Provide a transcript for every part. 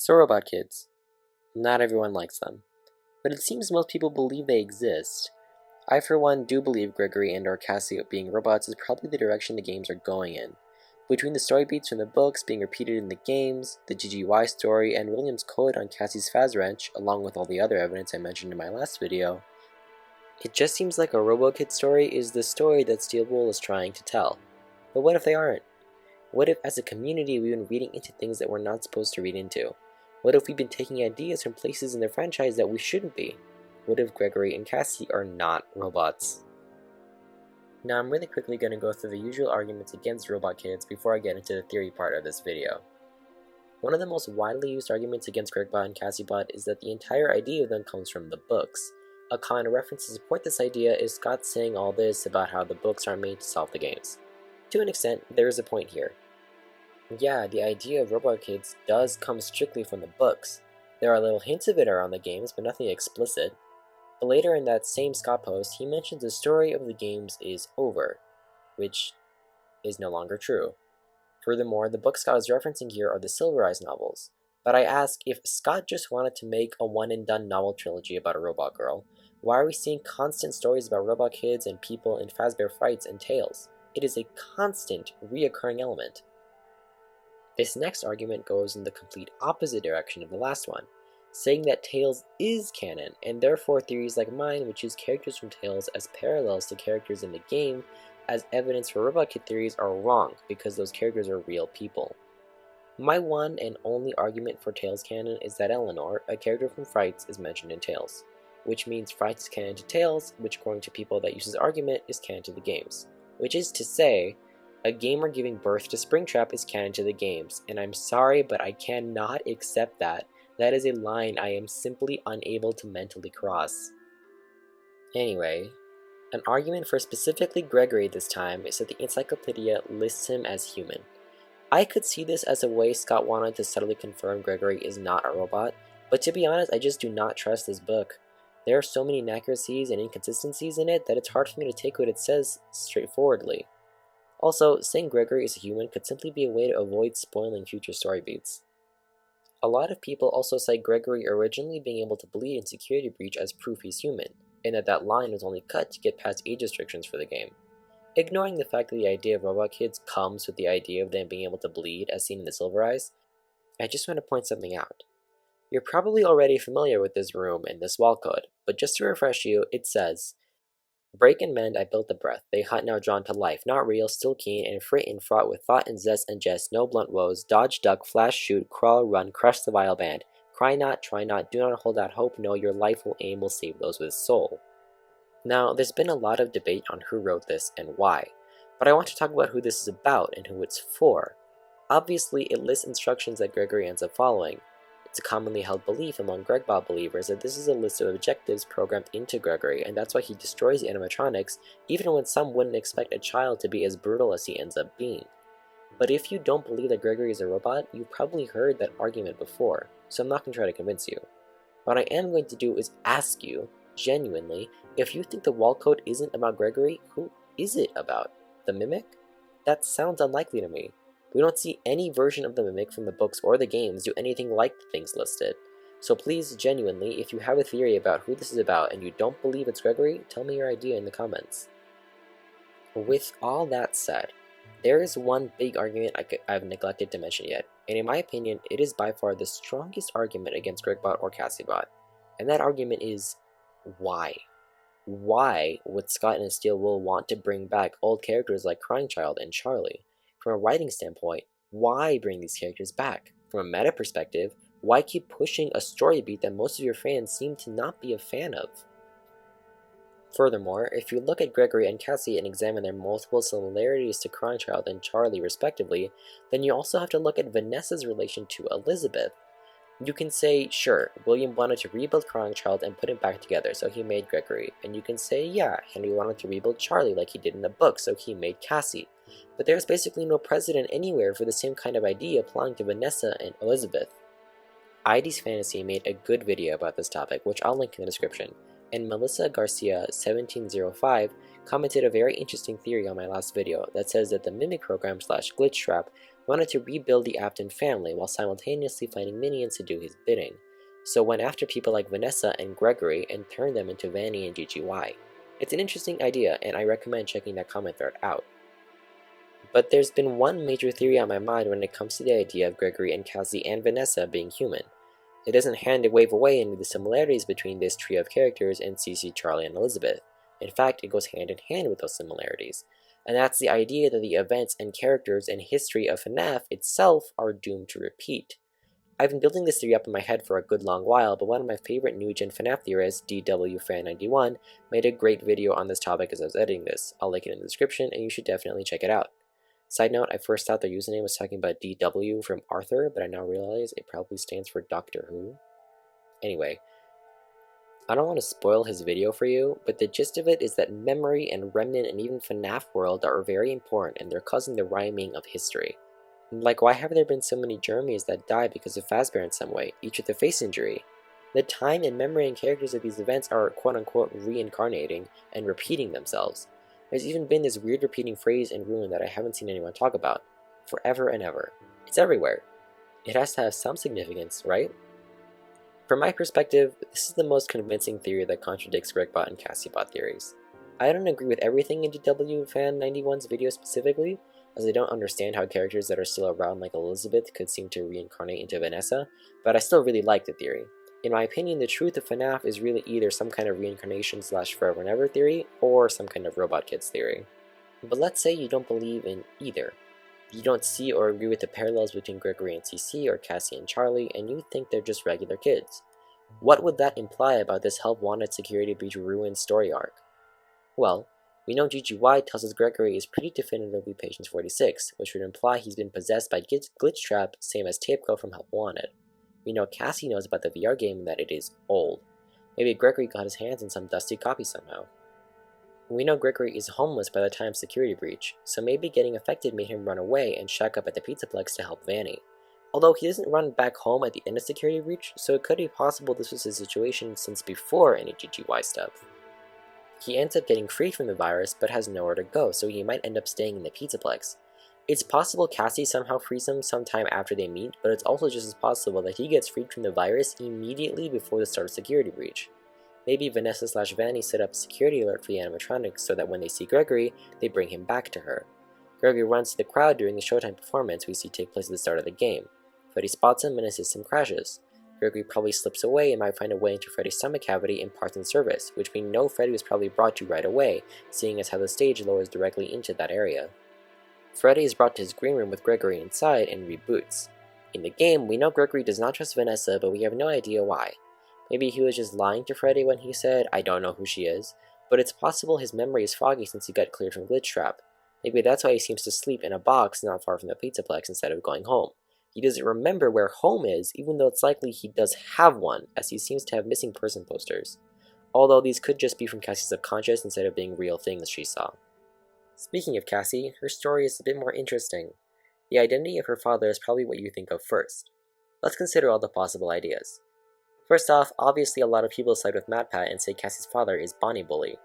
So robot kids. Not everyone likes them, but it seems most people believe they exist. I for one do believe Gregory and or Cassie being robots is probably the direction the games are going in. Between the story beats from the books being repeated in the games, the GGY story, and William's quote on Cassie's Faz wrench, along with all the other evidence I mentioned in my last video, it just seems like a RoboKid story is the story that Steel Wool is trying to tell. But what if they aren't? What if as a community we've been reading into things that we're not supposed to read into? What if we've been taking ideas from places in the franchise that we shouldn't be? What if Gregory and Cassie are not robots? Now I'm really quickly going to go through the usual arguments against robot kids before I get into the theory part of this video. One of the most widely used arguments against Gregbot and CassieBot is that the entire idea of them comes from the books. A common reference to support this idea is Scott saying all this about how the books aren't made to solve the games. To an extent, there is a point here. Yeah, the idea of robot kids does come strictly from the books. There are little hints of it around the games, but nothing explicit. But later in that same Scott post, he mentions the story of the games is over, which is no longer true. Furthermore, the books Scott is referencing here are the Silver Eyes novels. But I ask, if Scott just wanted to make a one-and-done novel trilogy about a robot girl, why are we seeing constant stories about robot kids and people in Fazbear fights and tales? It is a constant, reoccurring element. This next argument goes in the complete opposite direction of the last one, saying that Tales is canon, and therefore theories like mine which use characters from Tales as parallels to characters in the game as evidence for robot kid theories are wrong because those characters are real people. My one and only argument for Tales canon is that Eleanor, a character from Frights, is mentioned in Tales, which means Frights is canon to Tales, which according to people that use this argument is canon to the games, which is to say, a gamer giving birth to Springtrap is canon to the games, and I'm sorry but I cannot accept that. That is a line I am simply unable to mentally cross. Anyway, an argument for specifically Gregory this time is that the encyclopedia lists him as human. I could see this as a way Scott wanted to subtly confirm Gregory is not a robot, but to be honest I just do not trust this book. There are so many inaccuracies and inconsistencies in it that it's hard for me to take what it says straightforwardly. Also, saying Gregory is a human could simply be a way to avoid spoiling future story beats. A lot of people also cite Gregory originally being able to bleed in Security Breach as proof he's human, and that line was only cut to get past age restrictions for the game. Ignoring the fact that the idea of robot kids comes with the idea of them being able to bleed as seen in the Silver Eyes, I just want to point something out. You're probably already familiar with this room and this wall code, but just to refresh you, it says, "Break and mend, I built the breath. They hunt now drawn to life, not real, still keen, and freight and fraught with thought and zest and jest, no blunt woes. Dodge, duck, flash, shoot, crawl, run, crush the vile band. Cry not, try not, do not hold out hope, no, your life will aim, will save those with soul." Now, there's been a lot of debate on who wrote this and why, but I want to talk about who this is about and who it's for. Obviously, it lists instructions that Gregory ends up following. It's a commonly held belief among Gregbot believers that this is a list of objectives programmed into Gregory, and that's why he destroys the animatronics, even when some wouldn't expect a child to be as brutal as he ends up being. But if you don't believe that Gregory is a robot, you've probably heard that argument before, so I'm not going to try to convince you. What I am going to do is ask you, genuinely, if you think the wall code isn't about Gregory, who is it about? The Mimic? That sounds unlikely to me. We don't see any version of the Mimic from the books or the games do anything like the things listed. So please, genuinely, if you have a theory about who this is about and you don't believe it's Gregory, tell me your idea in the comments. With all that said, there is one big argument I've neglected to mention yet, and in my opinion, it is by far the strongest argument against Gregbot or CassieBot, and that argument is, why? Why would Scott and Steel Wool want to bring back old characters like Crying Child and Charlie? From a writing standpoint, why bring these characters back? From a meta perspective, why keep pushing a story beat that most of your fans seem to not be a fan of? Furthermore, if you look at Gregory and Cassie and examine their multiple similarities to Crying Child and Charlie respectively, then you also have to look at Vanessa's relation to Elizabeth. You can say, sure, William wanted to rebuild Crying Child and put him back together, so he made Gregory. And you can say, yeah, Henry wanted to rebuild Charlie like he did in the book, so he made Cassie. But there's basically no precedent anywhere for the same kind of idea applying to Vanessa and Elizabeth. ID's Fantasy made a good video about this topic, which I'll link in the description, and Melissa Garcia 1705 commented a very interesting theory on my last video that says that the Mimic program / glitch trap wanted to rebuild the Apton family while simultaneously finding minions to do his bidding, so went after people like Vanessa and Gregory and turned them into Vanny and GGY. It's an interesting idea, and I recommend checking that comment thread out. But there's been one major theory on my mind when it comes to the idea of Gregory and Cassie and Vanessa being human. It doesn't wave away any of the similarities between this trio of characters and Cece, Charlie, and Elizabeth. In fact, it goes hand in hand with those similarities. And that's the idea that the events and characters and history of FNaF itself are doomed to repeat. I've been building this theory up in my head for a good long while, but one of my favorite new-gen FNaF theorists, DWFan91, made a great video on this topic as I was editing this. I'll link it in the description, and you should definitely check it out. Side note, I first thought their username was talking about DW from Arthur, but I now realize it probably stands for Doctor Who. Anyway, I don't want to spoil his video for you, but the gist of it is that memory and remnant and even FNaF world are very important, and they're causing the rhyming of history. Like, why have there been so many Jeremys that die because of Fazbear in some way, each with a face injury? The time and memory and characters of these events are quote-unquote reincarnating and repeating themselves. There's even been this weird repeating phrase in Ruin that I haven't seen anyone talk about. Forever and ever. It's everywhere. It has to have some significance, right? From my perspective, this is the most convincing theory that contradicts Gregbot and CassieBot theories. I don't agree with everything in DWFan91's video specifically, as I don't understand how characters that are still around like Elizabeth could seem to reincarnate into Vanessa, but I still really like the theory. In my opinion, the truth of FNaF is really either some kind of reincarnation / forever and ever theory, or some kind of Robot Kids theory. But let's say you don't believe in either. You don't see or agree with the parallels between Gregory and Cece or Cassie and Charlie, and you think they're just regular kids. What would that imply about this Help Wanted Security Breach Ruin story arc? Well, we know GGY tells us Gregory is pretty definitively Patient 46, which would imply he's been possessed by Glitch Trap, same as Tape Girl from Help Wanted. We know Cassie knows about the VR game and that it is old. Maybe Gregory got his hands on some dusty copy somehow. We know Gregory is homeless by the time of Security Breach, so maybe getting affected made him run away and shack up at the Pizzaplex to help Vanny. Although he doesn't run back home at the end of Security Breach, so it could be possible this was his situation since before any GGY stuff. He ends up getting freed from the virus, but has nowhere to go, so he might end up staying in the Pizzaplex. It's possible Cassie somehow frees him sometime after they meet, but it's also just as possible that he gets freed from the virus immediately before the start of Security Breach. Maybe Vanessa / Vanny set up a security alert for the animatronics so that when they see Gregory, they bring him back to her. Gregory runs to the crowd during the Showtime performance we see take place at the start of the game. Freddy spots him and his system crashes. Gregory probably slips away and might find a way into Freddy's stomach cavity in parts and service, which we know Freddy was probably brought to right away, seeing as how the stage lowers directly into that area. Freddy is brought to his green room with Gregory inside and reboots. In the game, we know Gregory does not trust Vanessa, but we have no idea why. Maybe he was just lying to Freddy when he said, "I don't know who she is," but it's possible his memory is foggy since he got cleared from Glitch Trap. Maybe that's why he seems to sleep in a box not far from the Pizzaplex instead of going home. He doesn't remember where home is, even though it's likely he does have one, as he seems to have missing person posters. Although these could just be from Cassie's subconscious instead of being real things she saw. Speaking of Cassie, her story is a bit more interesting. The identity of her father is probably what you think of first. Let's consider all the possible ideas. First off, obviously a lot of people side with MatPat and say Cassie's father is Bonnie Bully.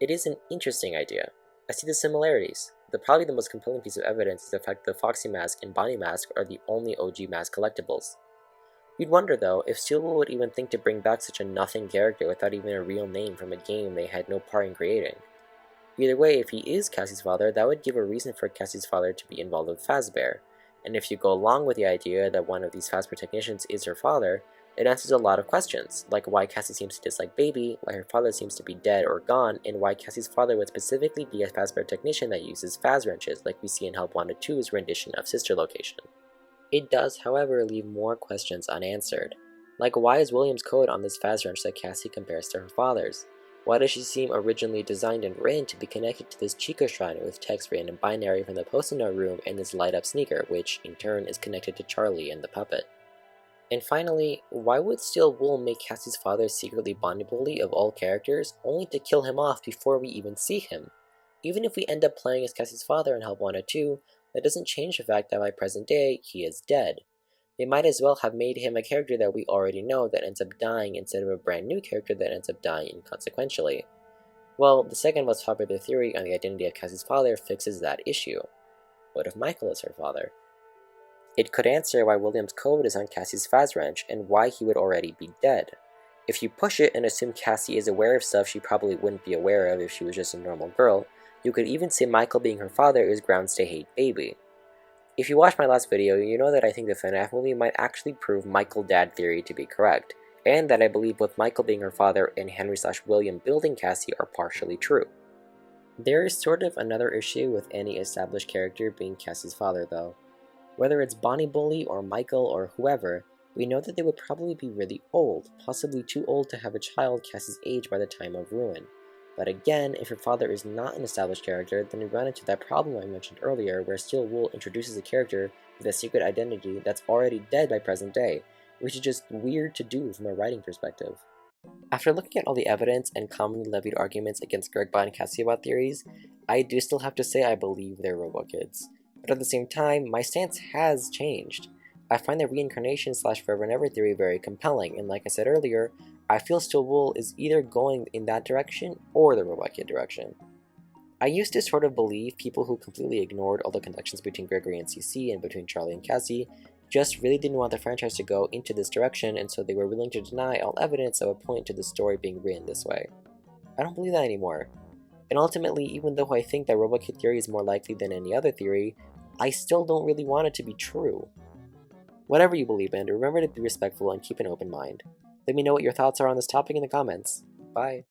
It is an interesting idea. I see the similarities. Probably the most compelling piece of evidence is the fact that the Foxy mask and Bonnie mask are the only OG mask collectibles. You'd wonder though, if Steelwool would even think to bring back such a nothing character without even a real name from a game they had no part in creating. Either way, if he is Cassie's father, that would give a reason for Cassie's father to be involved with Fazbear, and if you go along with the idea that one of these Fazbear technicians is her father, it answers a lot of questions, like why Cassie seems to dislike Baby, why her father seems to be dead or gone, and why Cassie's father would specifically be a Fazbear technician that uses Faz wrenches like we see in Help Wanted 2's rendition of Sister Location. It does, however, leave more questions unanswered. Like, why is William's code on this Faz wrench that Cassie compares to her father's? Why does she seem originally designed and written to be connected to this Chica shrine with text written in binary from the post-it note room and this light-up sneaker, which, in turn, is connected to Charlie and the puppet? And finally, why would Steelwool make Cassie's father secretly Bonnie Bully of all characters, only to kill him off before we even see him? Even if we end up playing as Cassie's father in Help Wanted 2, that doesn't change the fact that by present day, he is dead. They might as well have made him a character that we already know that ends up dying instead of a brand new character that ends up dying inconsequentially. Well, the second most popular theory on the identity of Cassie's father fixes that issue. What if Michael is her father? It could answer why William's code is on Cassie's Faz wrench and why he would already be dead. If you push it and assume Cassie is aware of stuff she probably wouldn't be aware of if she was just a normal girl, you could even say Michael being her father is grounds to hate Baby. If you watched my last video, you know that I think the FNaF movie might actually prove Michael dad theory to be correct, and that I believe both Michael being her father and Henry/William building Cassie are partially true. There is sort of another issue with any established character being Cassie's father though. Whether it's Bonnie Bully or Michael or whoever, we know that they would probably be really old, possibly too old to have a child Cassie's age by the time of Ruin. But again, if your father is not an established character, then we run into that problem I mentioned earlier where Steel Wool introduces a character with a secret identity that's already dead by present day, which is just weird to do from a writing perspective. After looking at all the evidence and commonly levied arguments against Gregbot and Cassiobot theories, I do still have to say I believe they're robot kids. But at the same time, my stance has changed. I find the reincarnation/forever and ever theory very compelling, and like I said earlier, I feel Steel Wool is either going in that direction or the robot kid direction. I used to sort of believe people who completely ignored all the connections between Gregory and CC and between Charlie and Cassie just really didn't want the franchise to go into this direction, and so they were willing to deny all evidence that would point to the story being written this way. I don't believe that anymore. And ultimately, even though I think that robot kid theory is more likely than any other theory, I still don't really want it to be true. Whatever you believe in, remember to be respectful and keep an open mind. Let me know what your thoughts are on this topic in the comments. Bye!